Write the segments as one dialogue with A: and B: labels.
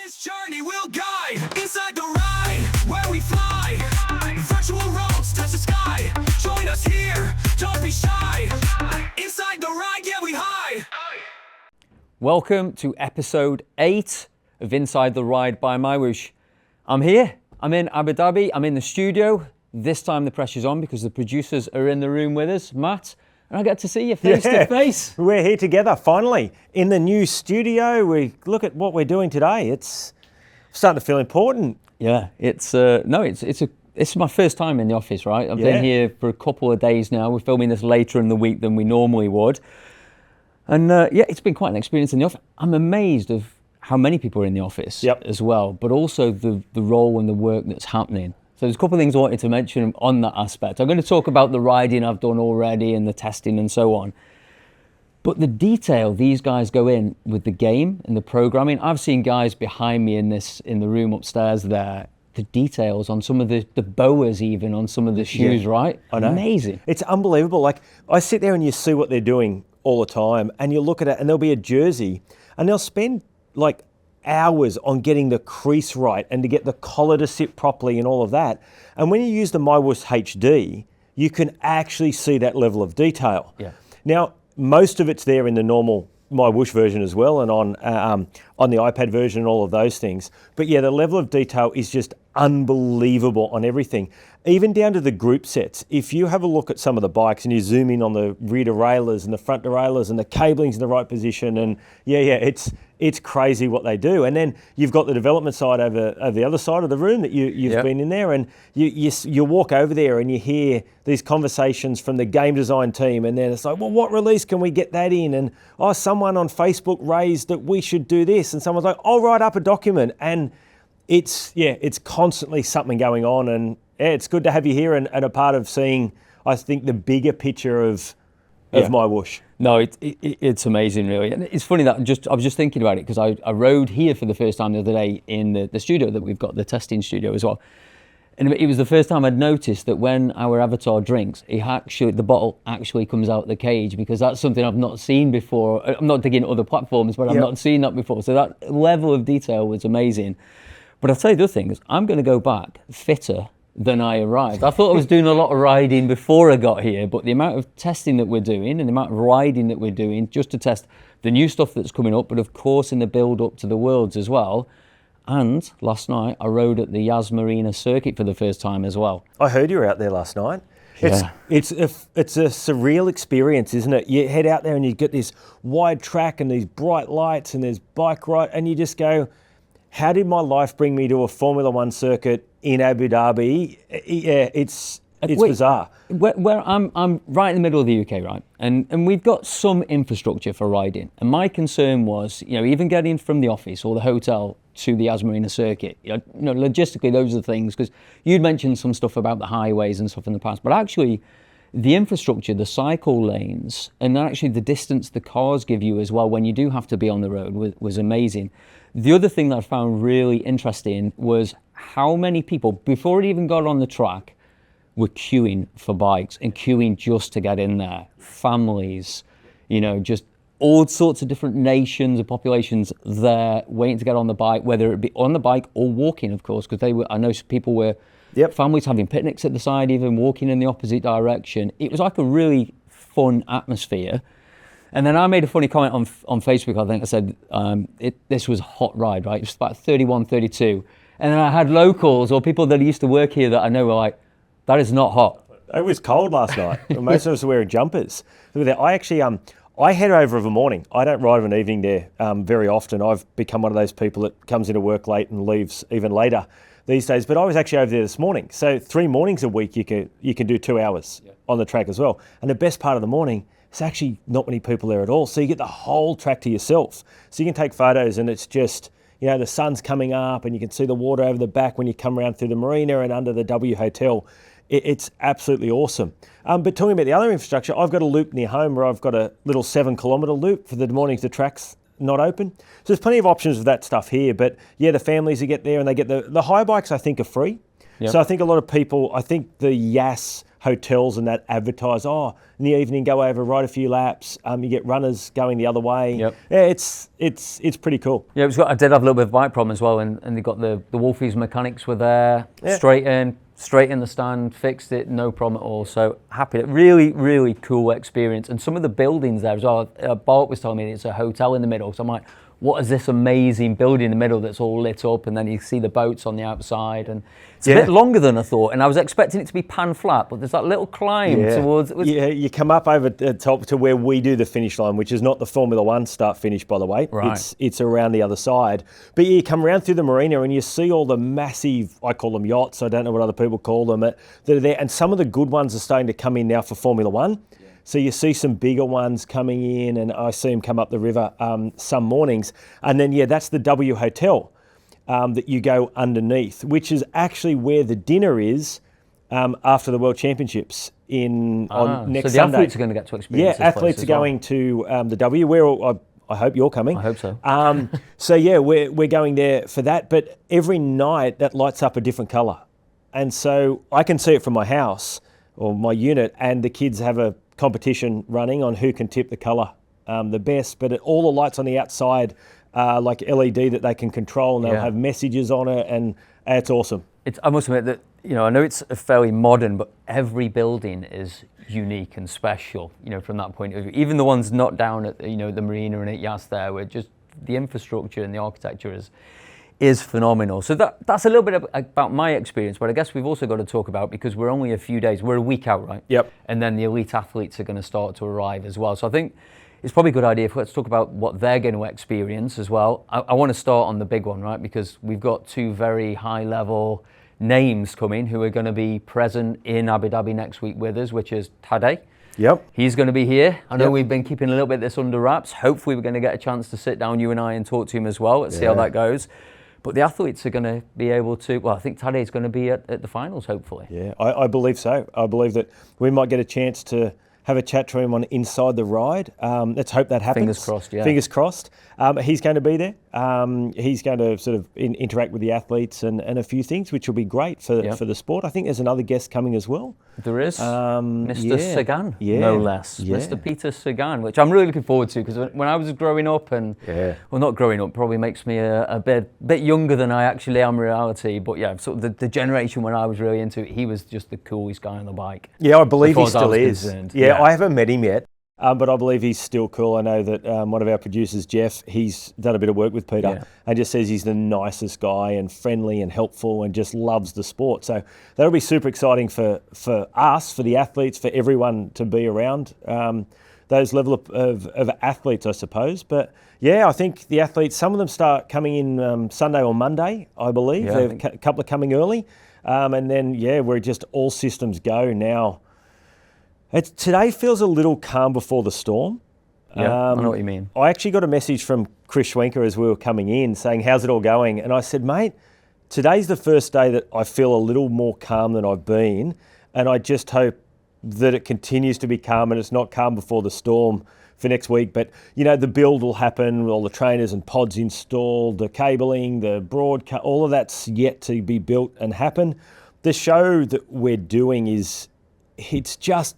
A: this journey we'll guide inside the ride where we fly. Virtual roads touch the sky. Join us here, don't be shy. Inside the ride, yeah, we hide.
B: Welcome to episode 8 of Inside the Ride by MyWhoosh. I'm here, I'm in Abu Dhabi, I'm in the studio. This time the pressure's on because the producers are in the room with us, Matt, and I get to see you face to face.
C: We're here together, finally, in the new studio. We look at what we're doing today. It's starting to feel important.
B: Yeah, it's my first time in the office, right? I've been here for a couple of days now. We're filming this later in the week than we normally would. And it's been quite an experience in the office. I'm amazed of how many people are in the office as well, but also the role and the work that's happening. So there's a couple of things I wanted to mention on that aspect. I'm going to talk about the riding I've done already and the testing and so on. But the detail these guys go in with the game and the programming, I've seen guys behind me in the room upstairs there, the details on some of the boas even on some of the shoes, right?
C: I know.
B: Amazing.
C: It's unbelievable. Like, I sit there and you see what they're doing all the time, and you look at it and there'll be a jersey and they'll spend like hours on getting the crease right and to get the collar to sit properly and all of that. And when you use the MyWhoosh HD, you can actually see that level of detail.
B: Yeah.
C: Now, most of it's there in the normal MyWhoosh version as well, and on the iPad version and all of those things. But yeah, the level of detail is just unbelievable on everything, even down to the group sets. If you have a look at some of the bikes and you zoom in on the rear derailleurs and the front derailleurs and the cabling's in the right position, and it's crazy what they do. And then you've got the development side over the other side of the room that you've been in there, and you walk over there and you hear these conversations from the game design team, and then it's like, well, what release can we get that in? And someone on Facebook raised that we should do this, and someone's like, I'll write up a document. And it's constantly something going on, and it's good to have you here and a part of seeing, I think, the bigger picture of MyWhoosh.
B: No, it's amazing, really. And it's funny that I was just thinking about it because I rode here for the first time the other day in the studio that we've got, the testing studio as well. And it was the first time I'd noticed that when our avatar drinks, the bottle actually comes out the cage, because that's something I've not seen before. I'm not digging other platforms, but I've not seen that before. So that level of detail was amazing. But I'll tell you the other thing is, I'm going to go back fitter than I arrived. I thought I was doing a lot of riding before I got here, but the amount of testing that we're doing and the amount of riding that we're doing just to test the new stuff that's coming up, but of course in the build up to the Worlds as well. And last night I rode at the Yas Marina circuit for the first time as well.
C: I heard you were out there last night.
B: Yeah.
C: It's a surreal experience, isn't it? You head out there and you get this wide track and these bright lights and there's bike ride, and you just go, how did my life bring me to a Formula One circuit in Abu Dhabi? Yeah, it's bizarre.
B: Where I'm right in the middle of the UK, right? And we've got some infrastructure for riding. And my concern was, even getting from the office or the hotel to the Yas Marina circuit, logistically, those are the things, because you'd mentioned some stuff about the highways and stuff in the past, but actually the infrastructure, the cycle lanes, and actually the distance the cars give you as well when you do have to be on the road was amazing. The other thing that I found really interesting was how many people, before it even got on the track, were queuing for bikes and queuing just to get in there. Families, just all sorts of different nations and populations there waiting to get on the bike, whether it be on the bike or walking, of course, because I know people were, families having picnics at the side, even walking in the opposite direction. It was like a really fun atmosphere. And then I made a funny comment on Facebook, I think. I said, this was a hot ride, right? It was about 31, 32. And then I had locals or people that used to work here that I know were like, that is not hot.
C: It was cold last night. Most of us were wearing jumpers. I actually, I head over of a morning. I don't ride of an evening there very often. I've become one of those people that comes into work late and leaves even later these days. But I was actually over there this morning. So 3 mornings a week, you can do 2 hours on the track as well. And the best part of the morning, it's actually not many people there at all. So you get the whole track to yourself. So you can take photos and it's just, the sun's coming up and you can see the water over the back when you come around through the marina and under the W Hotel. It's absolutely awesome. But talking about the other infrastructure, I've got a loop near home where I've got a little 7-kilometre loop for the mornings the track's not open. So there's plenty of options of that stuff here. But the families who get there and they get the high bikes, I think, are free. Yep. So I think a lot of people, I think the Yas hotels and that advertise, oh, in the evening go over, ride a few laps. You get runners going the other way.
B: Yep.
C: Yeah, it's pretty cool.
B: Yeah, I did have a little bit of bike problem as well, and they got the Wolfies mechanics were there, straight in the stand, fixed it, no problem at all. So happy. Really, really cool experience. And some of the buildings there as well. Bart was telling me it's a hotel in the middle. So I'm like, what is this amazing building in the middle that's all lit up, and then you see the boats on the outside, and it's a bit longer than I thought, and I was expecting it to be pan flat, but there's that little climb towards...
C: Yeah, you come up over the top to where we do the finish line, which is not the Formula One start-finish, by the way.
B: Right.
C: It's around the other side. But you come around through the marina and you see all the massive, I call them yachts, I don't know what other people call them, that are there, and some of the good ones are starting to come in now for Formula One. So you see some bigger ones coming in, and I see them come up the river some mornings. And then, that's the W Hotel that you go underneath, which is actually where the dinner is after the World Championships on next Sunday.
B: So the athletes are going to get to experience this
C: athletes are going to the W, where I hope you're coming.
B: I hope so.
C: So, we're going there for that. But every night, that lights up a different colour. And so I can see it from my house or my unit, and the kids have a competition running on who can tip the colour the best, but all the lights on the outside are like LED that they can control, and they'll have messages on it, and it's awesome.
B: I must admit that, I know it's fairly modern, but every building is unique and special, from that point of view. Even the ones not down at, the marina and at Yas there, where just the infrastructure and the architecture is phenomenal. So that's a little bit about my experience, but I guess we've also got to talk about, because we're only a few days, we're a week out, right?
C: Yep.
B: And then the elite athletes are going to start to arrive as well. So I think it's probably a good idea if let's talk about what they're going to experience as well. I want to start on the big one, right? Because we've got two very high level names coming who are going to be present in Abu Dhabi next week with us, which is Tadej.
C: Yep.
B: He's going to be here. I know we've been keeping a little bit of this under wraps. Hopefully we're going to get a chance to sit down, you and I, and talk to him as well. Let's see how that goes. But the athletes are going to be able to, I think Tadej's going to be at the finals, hopefully.
C: Yeah, I believe so. I believe that we might get a chance to have a chat to him on inside the ride. Let's hope that happens.
B: Fingers crossed, yeah.
C: Fingers crossed. He's going to be there. He's going to sort of interact with the athletes and a few things, which will be great for the sport. I think there's another guest coming as well.
B: There is. Mr. Sagan, no less.
C: Yeah.
B: Mr. Peter Sagan, which I'm really looking forward to, because when I was growing up, and well, not growing up, probably makes me a bit younger than I actually am in reality, but sort of the generation when I was really into it, he was just the coolest guy on the bike.
C: Yeah, I believe he still is.
B: Concerned.
C: Yeah, I haven't met him yet. But I believe he's still cool. I know that one of our producers, Jeff, he's done a bit of work with Peter and just says he's the nicest guy and friendly and helpful and just loves the sport. So that'll be super exciting for us, for the athletes, for everyone to be around those level of athletes, I suppose. But I think the athletes, some of them start coming in Sunday or Monday, I believe.
B: Yeah,
C: A couple are coming early. And then, we're just all systems go now. Today feels a little calm before the storm.
B: Yeah, I know what you mean.
C: I actually got a message from Chris Schwenker as we were coming in saying, how's it all going? And I said, mate, today's the first day that I feel a little more calm than I've been. And I just hope that it continues to be calm and it's not calm before the storm for next week. But, the build will happen, all the trainers and pods installed, the cabling, the broadcast, all of that's yet to be built and happen. The show that we're doing it's just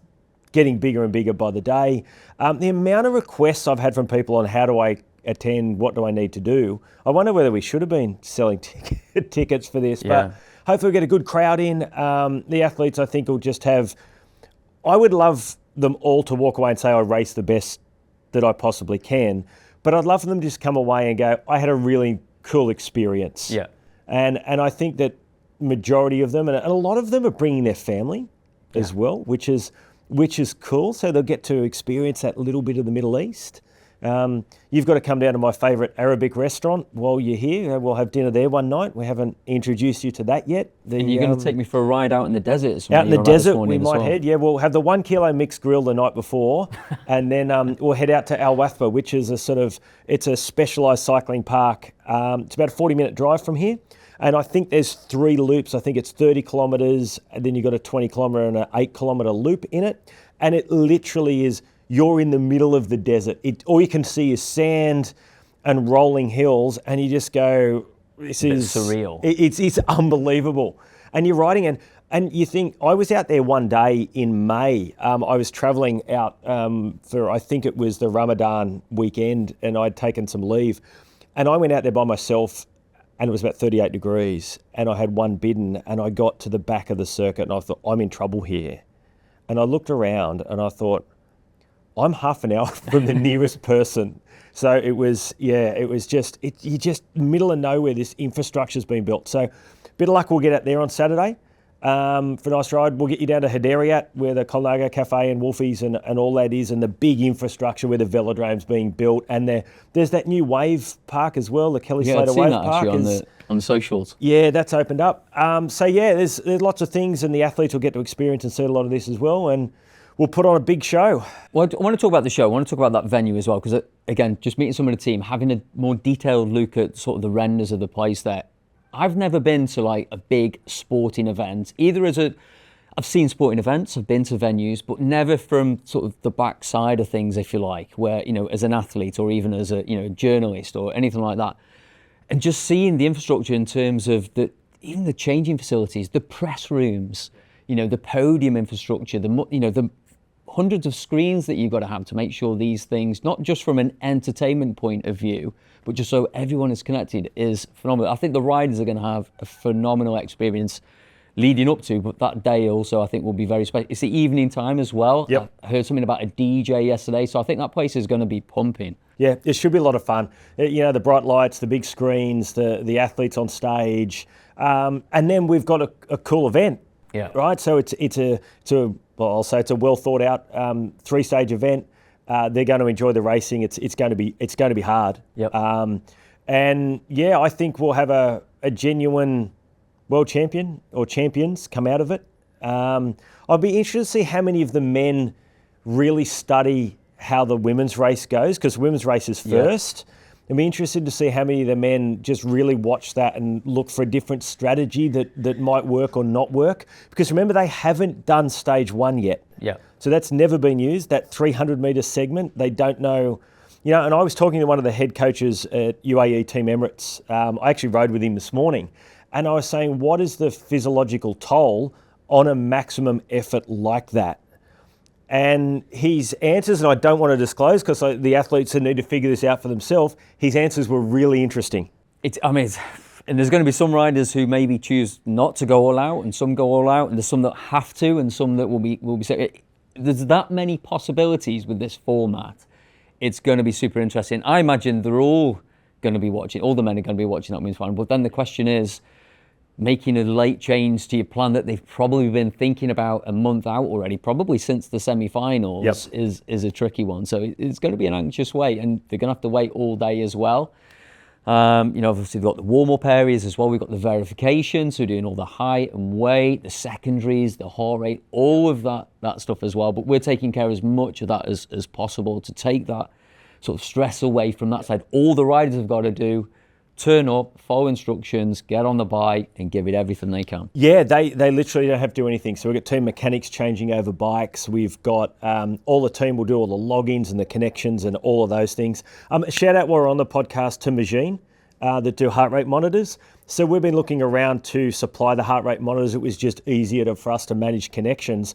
C: getting bigger and bigger by the day. The amount of requests I've had from people on how do I attend, what do I need to do, I wonder whether we should have been selling tickets for this, but hopefully we get a good crowd in. The athletes, I think, will just I would love them all to walk away and say I raced the best that I possibly can, but I'd love for them to just come away and go, I had a really cool experience.
B: Yeah.
C: And I think that majority of them, and a lot of them are bringing their family as well, which is cool. So they'll get to experience that little bit of the Middle East. You've got to come down to my favourite Arabic restaurant while you're here. We'll have dinner there one night. We haven't introduced you to that yet.
B: And you're going to take me for a ride out in the desert?
C: Out in the desert, we might head. Yeah, we'll have the 1 kilo mixed grill the night before, and then we'll head out to Al Wathba, which is it's a specialised cycling park. It's about a 40-minute drive from here. And I think there's 3 loops. I think it's 30 kilometres, and then you've got a 20 kilometre and an 8 kilometre loop in it. And it literally is, you're in the middle of the desert. All you can see is sand and rolling hills, and you just go, this is
B: surreal.
C: It's unbelievable. And you're riding, and And you think, I was out there one day in May. I was travelling out for, I think it was the Ramadan weekend, and I'd taken some leave. And I went out there by myself, and it was about 38 degrees, and I had one bidden, and I got to the back of the circuit, and I thought, I'm in trouble here. And I looked around, and I thought, I'm half an hour from the nearest person. So you're just middle of nowhere, this infrastructure's been built. So bit of luck, we'll get out there on Saturday. For a nice ride, we'll get you down to Hederiat, where the Colnago Cafe and Wolfies and all that is, and the big infrastructure where the velodrome's being built. And there's that new wave park as well, the Kelly Slater Wave Park.
B: On the socials.
C: Yeah, that's opened up. There's lots of things, and the athletes will get to experience and see a lot of this as well. And we'll put on a big show.
B: Well, I want to talk about the show. I want to talk about that venue as well, because again, just meeting some of the team, having a more detailed look at sort of the renders of the place there. I've never been to like a big sporting event, I've seen sporting events, I've been to venues, but never from sort of the back side of things, if you like, where, as an athlete or even as a, journalist or anything like that. And just seeing the infrastructure in terms of even the changing facilities, the press rooms, the podium infrastructure, the hundreds of screens that you've got to have to make sure these things, not just from an entertainment point of view, but just so everyone is connected, is phenomenal. I think the riders are going to have a phenomenal experience leading up to, but that day also I think will be very special. It's the evening time as well.
C: Yep.
B: I heard something about a DJ yesterday, so I think that place is going to be pumping.
C: Yeah, it should be a lot of fun. The bright lights, the big screens, the athletes on stage, and then we've got a cool event.
B: Yeah.
C: Right. So it's a well thought out 3-stage event. They're going to enjoy the racing. It's going to be hard.
B: Yep.
C: I think we'll have a genuine world champion or champions come out of it. I'd be interested to see how many of the men really study how the women's race goes, because women's race is first. Yeah. I'd be interested to see how many of the men just really watch that and look for a different strategy that might work or not work. Because remember, they haven't done stage 1 yet.
B: Yeah.
C: So that's never been used, that 300-metre segment. They don't know. And I was talking to one of the head coaches at UAE Team Emirates. I actually rode with him this morning. And I was saying, what is the physiological toll on a maximum effort like that? And his answers, and I don't want to disclose because the athletes need to figure this out for themselves, his answers were really interesting.
B: And there's going to be some riders who maybe choose not to go all out, and some go all out, and there's some that have to, and some that will be. There's that many possibilities with this format. It's going to be super interesting. I imagine they're all going to be watching. All the men are going to be watching that women's final. But then the question is, making a late change to your plan that they've probably been thinking about a month out already, probably since the semi-finals, is a tricky one. So it's going to be an anxious wait, and they're going to have to wait all day as well. Obviously we've got the warm-up areas as well. We've got the verification, so doing all the height and weight, the secondaries, the heart rate, all of that stuff as well. But we're taking care of as much of that as possible to take that sort of stress away from that side. All the riders have got to do, turn up, follow instructions, get on the bike, and give it everything they can. Yeah,
C: they literally don't have to do anything. So we've got team mechanics changing over bikes. We've got all the team will do all the logins and the connections and all of those things. Shout out while we're on the podcast to Magine that do heart rate monitors. So we've been looking around to supply the heart rate monitors. It was just easier for us to manage connections.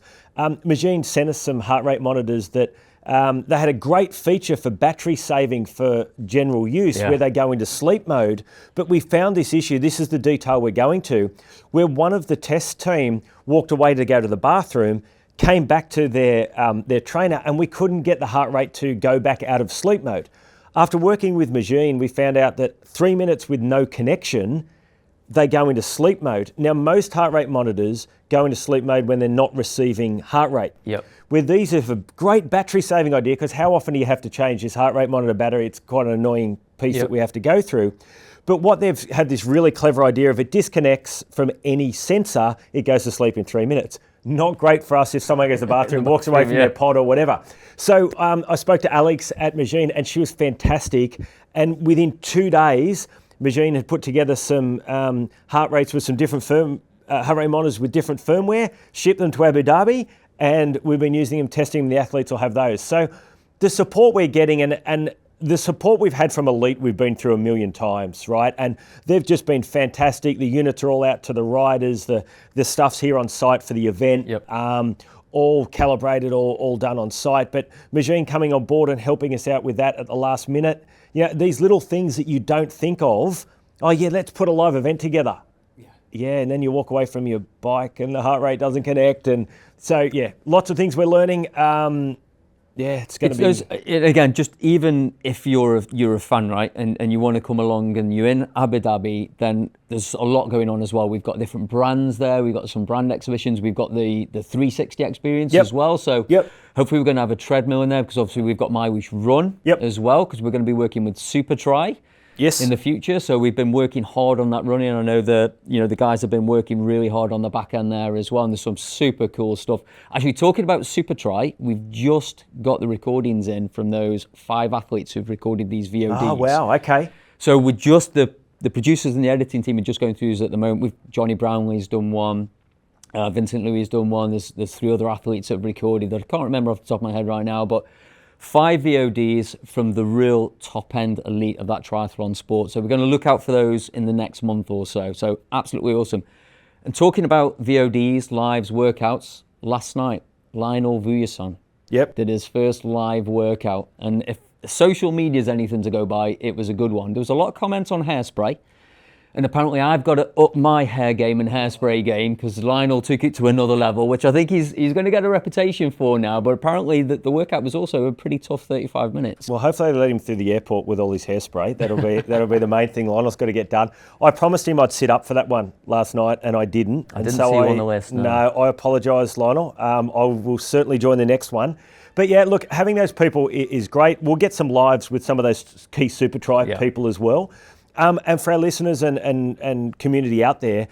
C: Magine sent us some heart rate monitors that they had a great feature for battery saving for general use, where they go into sleep mode. But we found this issue, this is the detail we're going to, where one of the test team walked away to go to the bathroom, came back to their trainer, and we couldn't get the heart rate to go back out of sleep mode. After working with Magine, we found out that 3 minutes with no connection, they go into sleep mode. Now, most heart rate monitors go into sleep mode when they're not receiving heart rate.
B: Yep.
C: Where these are a great battery saving idea, because how often do you have to change this heart rate monitor battery? It's quite an annoying piece that we have to go through. But what they've had this really clever idea, if it disconnects from any sensor, it goes to sleep in 3 minutes. Not great for us if someone goes to the bathroom, walks away from their pod or whatever. So I spoke to Alex at Magine, and she was fantastic. And within 2 days, Magine had put together some heart rates with some different heart rate monitors with different firmware, shipped them to Abu Dhabi, and we've been using them, testing them. The athletes will have those. So the support we're getting, and the support we've had from Elite, we've been through a million times, right? And they've just been fantastic. The units are all out to the riders. The stuff's here on site for the event.
B: Yep.
C: All calibrated, all done on site. But Majine coming on board and helping us out with that at the last minute. These little things that you don't think of. Oh yeah, let's put a live event together. Yeah, and then you walk away from your bike and the heart rate doesn't connect. And so, lots of things we're learning. It's going to be...
B: Again, just even if you're a fan, right, and you want to come along and you're in Abu Dhabi, then there's a lot going on as well. We've got different brands there. We've got some brand exhibitions. We've got the 360 experience as well. So hopefully we're going to have a treadmill in there because obviously we've got MyWhoosh Run as well because we're going to be working with Super Tri. In the future, so we've been working hard on that running. I know that the guys have been working really hard on the back end there as well, and there's some super cool stuff. Actually, talking about Super Tri, we've just got the recordings in from those 5 athletes who've recorded these VODs.
C: Oh wow, okay.
B: So we're just the producers and the editing team are just going through these at the moment. Johnny Brownlee's done one, Vincent Louis has done one. There's 3 other athletes that have recorded that I can't remember off the top of my head right now, but 5 VODs from the real top-end elite of that triathlon sport. So we're going to look out for those in the next month or so. So absolutely awesome. And talking about VODs, lives, workouts, last night, Lionel Vujasin did his first live workout. And if social media is anything to go by, it was a good one. There was a lot of comments on hairspray. And apparently I've got to up my hair game and hairspray game because Lionel took it to another level, which I think he's going to get a reputation for now. But apparently the workout was also a pretty tough 35 minutes.
C: Well, hopefully they let him through the airport with all his hairspray. That'll be the main thing Lionel's got to get done. I promised him I'd sit up for that one last night, and I didn't.
B: I didn't see you on the list.
C: No, I apologise, Lionel. I will certainly join the next one. But yeah, look, having those people is great. We'll get some lives with some of those key Super Tri people as well. And for our listeners and community out there,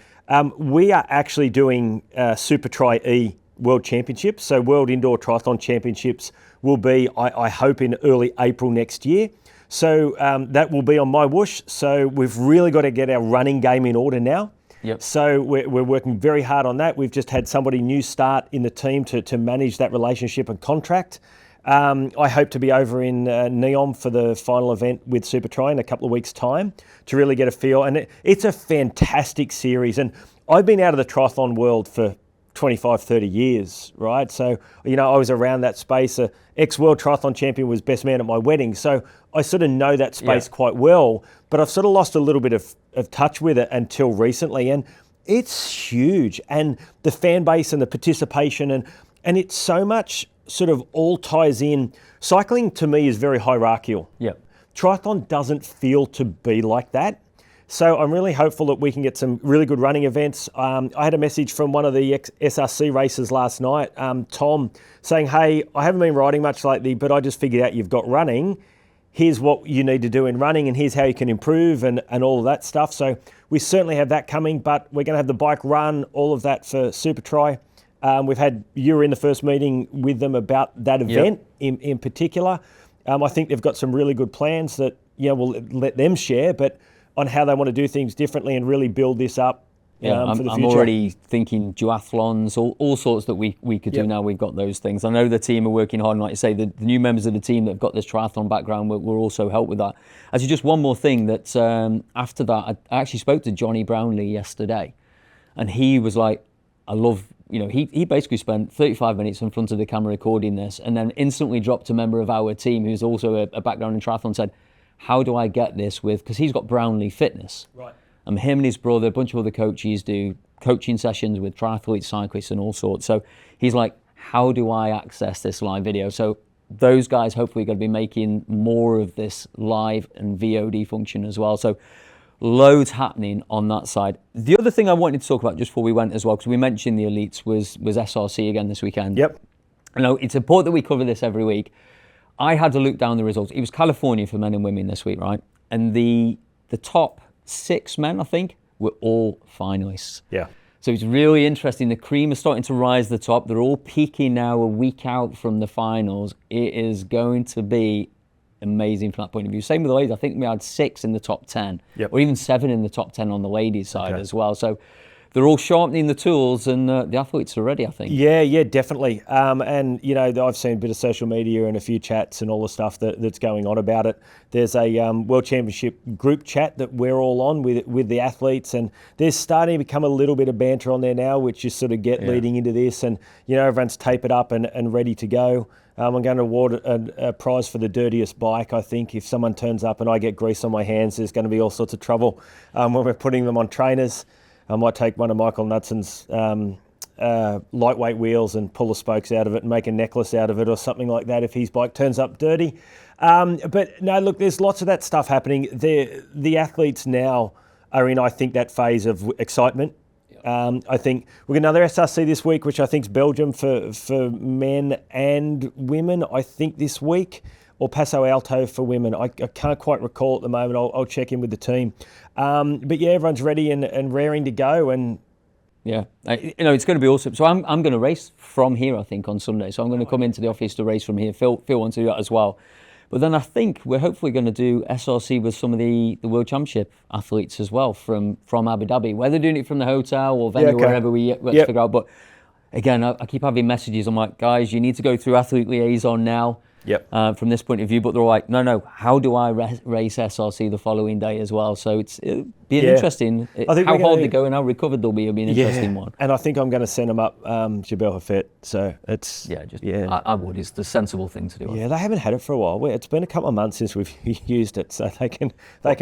C: we are actually doing Super Tri E World Championships. So World Indoor Triathlon Championships will be, I hope, in early April next year. So that will be on MyWhoosh. So we've really got to get our running game in order now. So we're working very hard on that. We've just had somebody new start in the team to manage that relationship and contract. I hope to be over in Neom for the final event with Super Tri in a couple of weeks' time to really get a feel. And it's a fantastic series. And I've been out of the triathlon world for 25, 30 years, right? So, I was around that space. Ex-world triathlon champion was best man at my wedding. So I sort of know that space quite well. But I've sort of lost a little bit of touch with it until recently. And it's huge. And the fan base and the participation and it's so much... sort of all ties in. Cycling to me is very hierarchical. Triathlon doesn't feel to be like that. So I'm really hopeful that we can get some really good running events. I had a message from one of the SRC races last night, Tom, saying, hey, I haven't been riding much lately, but I just figured out you've got running. Here's what you need to do in running and here's how you can improve and all of that stuff. So we certainly have that coming, but we're going to have the bike run, all of that for Super Tri. You were in the first meeting with them about that event in particular. I think they've got some really good plans that we'll let them share, but on how they want to do things differently and really build this up for the future.
B: I'm already thinking duathlons, all sorts that we could do now. We've got those things. I know the team are working hard, and like you say, the new members of the team that have got this triathlon background will also help with that. Actually, just one more thing that after that, I actually spoke to Johnny Brownlee yesterday, and he was like, I love... he basically spent 35 minutes in front of the camera recording this and then instantly dropped a member of our team who's also a background in triathlon and said, how do I get this with, because he's got Brownlee Fitness.
C: Right.
B: And him and his brother, a bunch of other coaches do coaching sessions with triathletes, cyclists and all sorts. So he's like, how do I access this live video? So those guys hopefully are going to be making more of this live and VOD function as well. So loads happening on that side. The other thing I wanted to talk about just before we went as well, because we mentioned the elites, was SRC again this weekend. I know it's important that we cover this every week. I had to look down the results. It was California for men and women this week, right? And the top 6 men, I think, were all finalists. So it's really interesting. The cream is starting to rise to the top. They're all peaking now a week out from the finals. It is going to be amazing from that point of view. Same with the ladies. I think we had 6 in the top 10, or even 7 in the top 10 on the ladies' side as well. So they're all sharpening the tools, and the athletes are ready, I think.
C: Yeah, definitely. And I've seen a bit of social media and a few chats and all the stuff that's going on about it. There's a World Championship group chat that we're all on with the athletes, and there's starting to become a little bit of banter on there now, which is sort of leading into this, and everyone's tapered up and ready to go. I'm going to award a prize for the dirtiest bike, I think. If someone turns up and I get grease on my hands, there's going to be all sorts of trouble when we're putting them on trainers. I might take one of Michael Knutson's lightweight wheels and pull the spokes out of it and make a necklace out of it or something like that if his bike turns up dirty. But no, look, there's lots of that stuff happening. The athletes now are in, I think, that phase of excitement. I think we've got another SRC this week, which I think is Belgium for men and women, I think this week, or Paso Alto for women. I can't quite recall at the moment. I'll check in with the team. But yeah, everyone's ready and raring to go. And
B: yeah, it's going to be awesome. So I'm going to race from here, I think, on Sunday. So I'm going to come into the office to race from here. Phil wants to do that as well. But then I think we're hopefully going to do SRC with some of the World Championship athletes as well from Abu Dhabi. Whether doing it from the hotel or venue, wherever we figure out. But again, I keep having messages. I'm like, guys, you need to go through athlete liaison now. From this point of view, but they're like, no, how do I race SRC the following day as well? So it'll be interesting. I think how hard they go and how recovered they'll be will be an interesting one.
C: And I think I'm going to send them up Jebel Hafet. So it's
B: I would. It's the sensible thing to do.
C: Yeah, they haven't had it for a while. It's been a couple of months since we've used it, so they can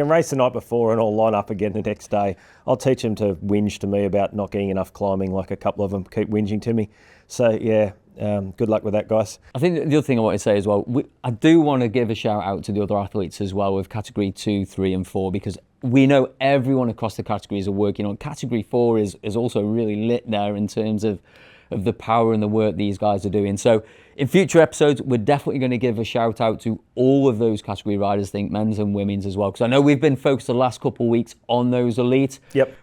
C: race the night before and all line up again the next day. I'll teach them to whinge to me about not getting enough climbing, like a couple of them keep whinging to me. So yeah. Good luck with that, guys.
B: I think the other thing I want to say as well, I do want to give a shout out to the other athletes as well with category 2, 3 and 4, because we know everyone across the categories are working on. Category 4 is also really lit there in terms of the power and the work these guys are doing. So in future episodes, we're definitely going to give a shout out to all of those category riders, I think men's and women's as well. Because I know we've been focused the last couple of weeks on those elite,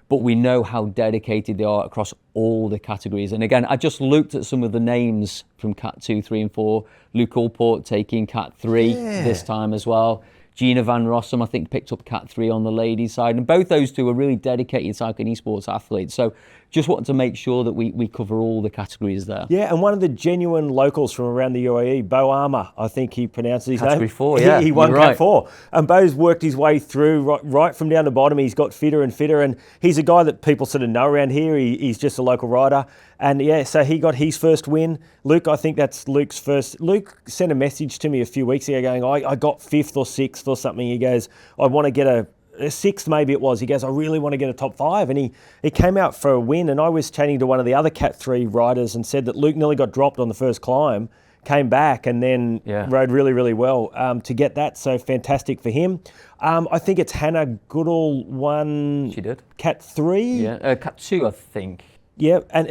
B: but we know how dedicated they are across all the categories. And again, I just looked at some of the names from Cat 2, 3 and 4. Luke Allport taking Cat 3 this time as well. Gina Van Rossum, I think, picked up Cat 3 on the ladies' side. And both those two are really dedicated cycling esports athletes. So just wanted to make sure that we cover all the categories there.
C: Yeah, and one of the genuine locals from around the UAE, Bo Armour, I think he pronounced his
B: Category
C: name.
B: 4, yeah.
C: He won Cat 4. And Bo's worked his way through right from down the bottom. He's got fitter and fitter. And he's a guy that people sort of know around here. He's just a local rider. And yeah, so he got his first win. Luke, I think that's Luke's first. Luke sent a message to me a few weeks ago going, I got 5th or 6th or something. He goes, I want to get a 6th maybe it was. He goes, I really want to get a top 5. And he came out for a win. And I was chatting to one of the other Cat 3 riders and said that Luke nearly got dropped on the first climb, came back and then rode really, really well to get that. So fantastic for him. I think it's Hannah Goodall won.
B: She did.
C: Cat 3?
B: Yeah, Cat 2 I think.
C: Yeah, and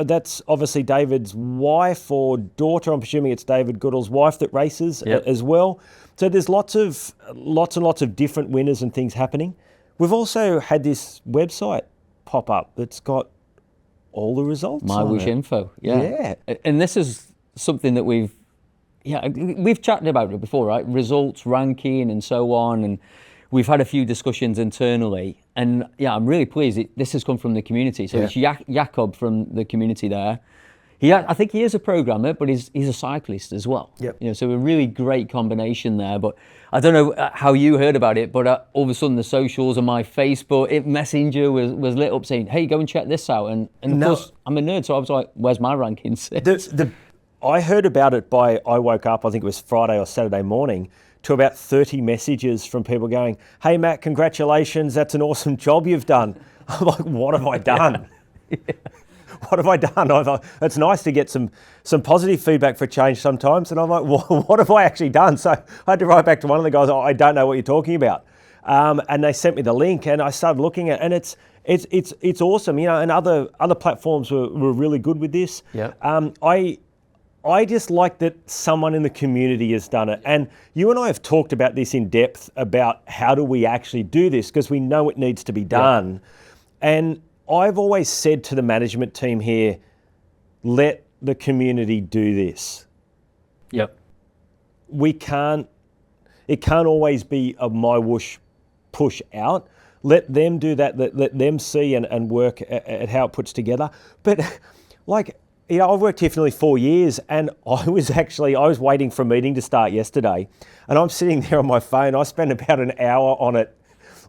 C: that's obviously David's wife or daughter. I'm presuming it's David Goodall's wife that races as well. So there's lots and lots of different winners and things happening. We've also had this website pop up that's got all the results.
B: MyWhoosh info. Yeah. And this is something that we've chatted about it before, right? Results, ranking, and so on, and we've had a few discussions internally, and I'm really pleased. This has come from the community. So it's Jakob from the community there. I think he is a programmer, but he's a cyclist as well. So a really great combination there. But I don't know how you heard about it, but all of a sudden the socials and my Facebook, Messenger was lit up saying, hey, go and check this out. And of course, I'm a nerd, so I was like, where's my rankings?
C: I heard about it I woke up, I think it was Friday or Saturday morning, to about 30 messages from people going, hey, Matt, congratulations, that's an awesome job you've done. I'm like, what have I done? What have I done? I thought, it's nice to get some positive feedback for change sometimes. And I'm like, what have I actually done? So I had to write back to one of the guys, I don't know what you're talking about. And they sent me the link and I started looking at it, and it's awesome. And other platforms were really good with this. I just like that someone in the community has done it. And you and I have talked about this in depth about how do we actually do this, because we know it needs to be done. And I've always said to the management team here, let the community do this. It can't always be a MyWhoosh push out. Let them do that. Let them see and work at how it puts together. But like, you know, I've worked here for nearly 4 years, and I was waiting for a meeting to start yesterday, and I'm sitting there on my phone. I spent about an hour on it,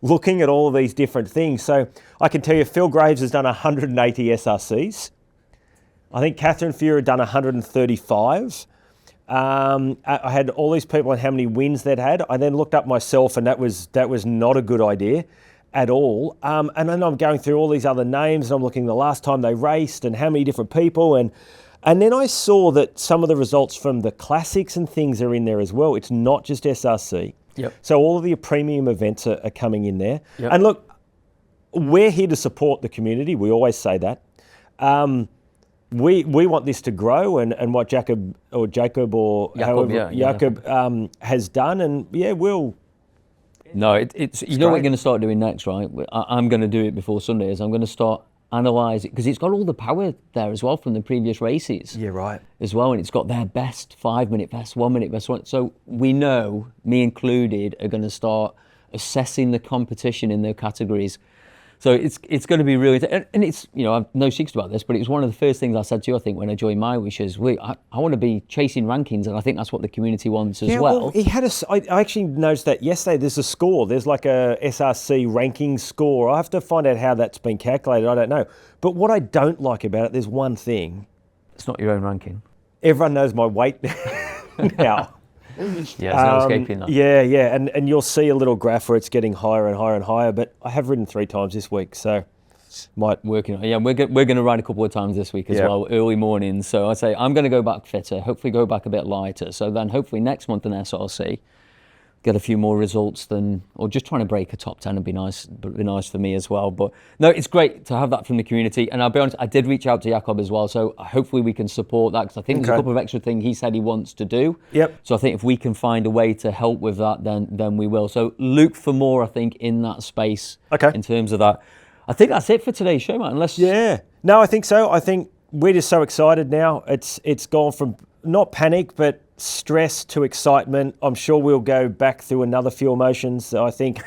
C: looking at all of these different things. So I can tell you, Phil Graves has done 180 SRCs. I think Catherine Fuhr had done 135. I had all these people and how many wins they'd had. I then looked up myself, and that was not a good idea at all. And then I'm going through all these other names, and I'm looking the last time they raced and how many different people. And then I saw that some of the results from the classics and things are in there as well. It's not just SRC.
B: Yep.
C: So all of the premium events are coming in there.
B: Yep.
C: And look, we're here to support the community. We always say that. We want this to grow, and what Jacob has done, and we'll.
B: No, it's you know what we're going to start doing next, right? I'm going to do it before Sunday. Is I'm going to start analysing, because it's got all the power there as well from the previous races.
C: Yeah, right.
B: As well, and it's got their best 5-minute best, 1 minute best one. So we know, me included, are going to start assessing the competition in their categories. So it's going to be really, and it's, you know, I've no secret about this, but it was one of the first things I said to you, I think, when I joined MyWhoosh is, I want to be chasing rankings, and I think that's what the community wants as well.
C: He had I actually noticed that yesterday. There's a score. There's like a SRC ranking score. I have to find out how that's been calculated. I don't know. But what I don't like about it, there's one thing.
B: It's not your own ranking.
C: Everyone knows my weight now.
B: Yeah, it's no escaping that.
C: Yeah, and you'll see a little graph where it's getting higher and higher and higher. But I have ridden 3 times this week, so might
B: working on. Yeah, we're going to ride a couple of times this week as well, early mornings. So I say I'm going to go back fitter, hopefully go back a bit lighter. So then hopefully next month in SRC, get a few more results or just trying to break a top 10 would be nice. But be nice for me as well. But no, it's great to have that from the community. And I'll be honest, I did reach out to Jakob as well. So hopefully we can support that, because I think there's a couple of extra things he said he wants to do.
C: Yep.
B: So I think if we can find a way to help with that, then we will. So look for more, I think, in that space.
C: Okay.
B: In terms of that, I think that's it for today's show, man.
C: No, I think so. I think we're just so excited now. It's gone from not panic, but stress to excitement. I'm sure we'll go back through another few emotions. I think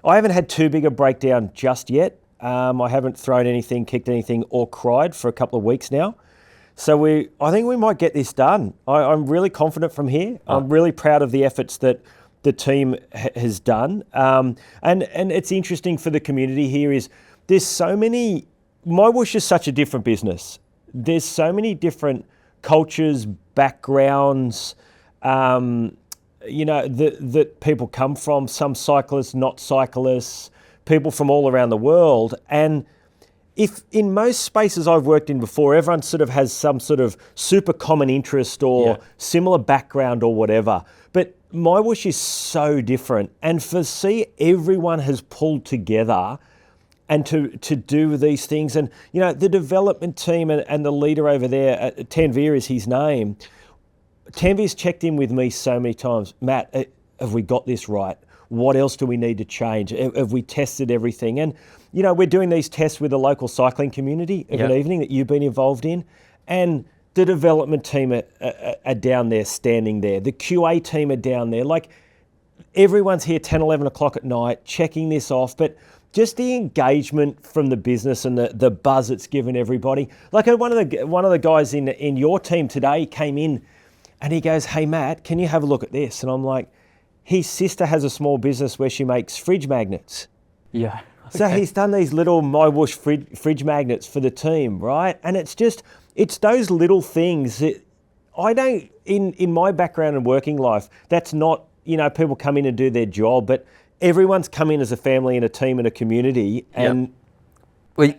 C: I haven't had too big a breakdown just yet. I haven't thrown anything, kicked anything, or cried for a couple of weeks now. So I think we might get this done. I'm really confident from here. I'm really proud of the efforts that the team has done. And it's interesting for the community here is there's so many. MyWhoosh is such a different business. There's so many different cultures, backgrounds, that people come from, some cyclists, not cyclists, people from all around the world. And if in most spaces I've worked in before, everyone sort of has some sort of super common interest or similar background or whatever. But MyWhoosh is so different. And see everyone has pulled together and to do these things. And, you know, the development team and the leader over there, Tanvir is his name. Tanvir's checked in with me so many times. Matt, have we got this right? What else do we need to change? Have we tested everything? And, you know, we're doing these tests with the local cycling community of an evening that you've been involved in. And the development team are down there, standing there. The QA team are down there. Like, everyone's here 10, 11 o'clock at night, checking this off. But just the engagement from the business and the buzz it's given everybody. Like, one of the guys in your team today came in and he goes, "Hey Matt, can you have a look at this?" And I'm like, his sister has a small business where she makes fridge magnets.
B: Yeah. Okay.
C: So he's done these little MyWhoosh fridge magnets for the team, right? And it's those little things that I don't, in my background and working life, that's not, you know, people come in and do their job, but everyone's come in as a family and a team and a community. And
B: well,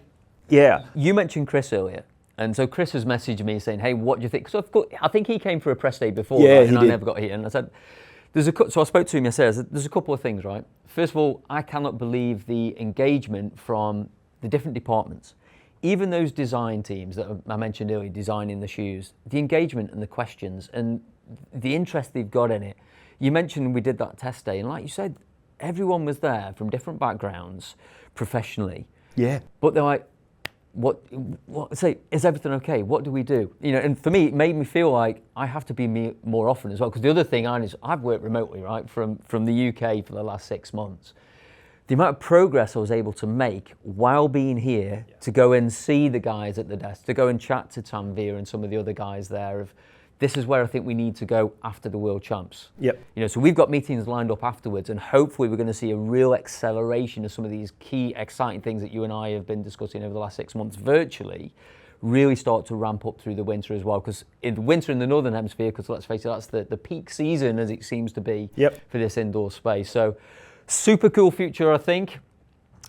B: you mentioned Chris earlier. And so Chris has messaged me saying, "Hey, what do you think?" So I think he came for a press day before, right? And I never got here. And I said, so I spoke to him yesterday. I said, there's a couple of things, right? First of all, I cannot believe the engagement from the different departments. Even those design teams that I mentioned earlier, designing the shoes, the engagement and the questions and the interest they've got in it. You mentioned we did that test day, and like you said, everyone was there from different backgrounds, professionally. Yeah. But they're like, what say, is everything okay? What do we do? You know, and for me, it made me feel like I have to be more often as well. Because the other thing is I've worked remotely, right, from the UK for the last 6 months. the amount of progress I was able to make while being here to go and see the guys at the desk, to go and chat to Tanvir and some of the other guys there of, this is where I think we need to go after the World Champs.
C: Yep.
B: You know, so we've got meetings lined up afterwards, and hopefully we're going to see a real acceleration of some of these key, exciting things that you and I have been discussing over the last 6 months virtually, really start to ramp up through the winter as well. Because in the winter in the Northern Hemisphere, because let's face it, that's the peak season as it seems to be for this indoor space. So super cool future, I think.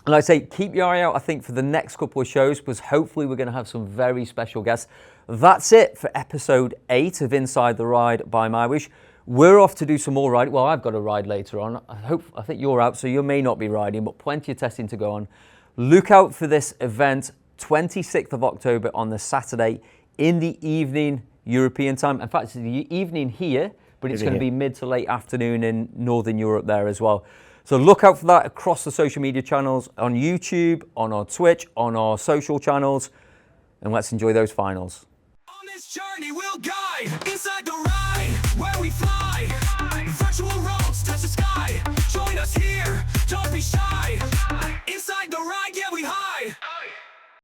B: And like I say, keep your eye out, I think, for the next couple of shows, because hopefully we're going to have some very special guests. That's it for episode 8 of Inside the Ride by MyWhoosh. We're off to do some more riding. Well, I've got a ride later on. I think you're out, so you may not be riding, but plenty of testing to go on. Look out for this event, 26th of October on the Saturday in the evening European time. In fact, it's the evening here, but it's going to be mid to late afternoon in Northern Europe there as well. So look out for that across the social media channels, on YouTube, on our Twitch, on our social channels, and let's enjoy those finals.
A: On this journey we'll guide inside the ride where we fly. Virtual roads touch the sky. Join us here, don't be shy.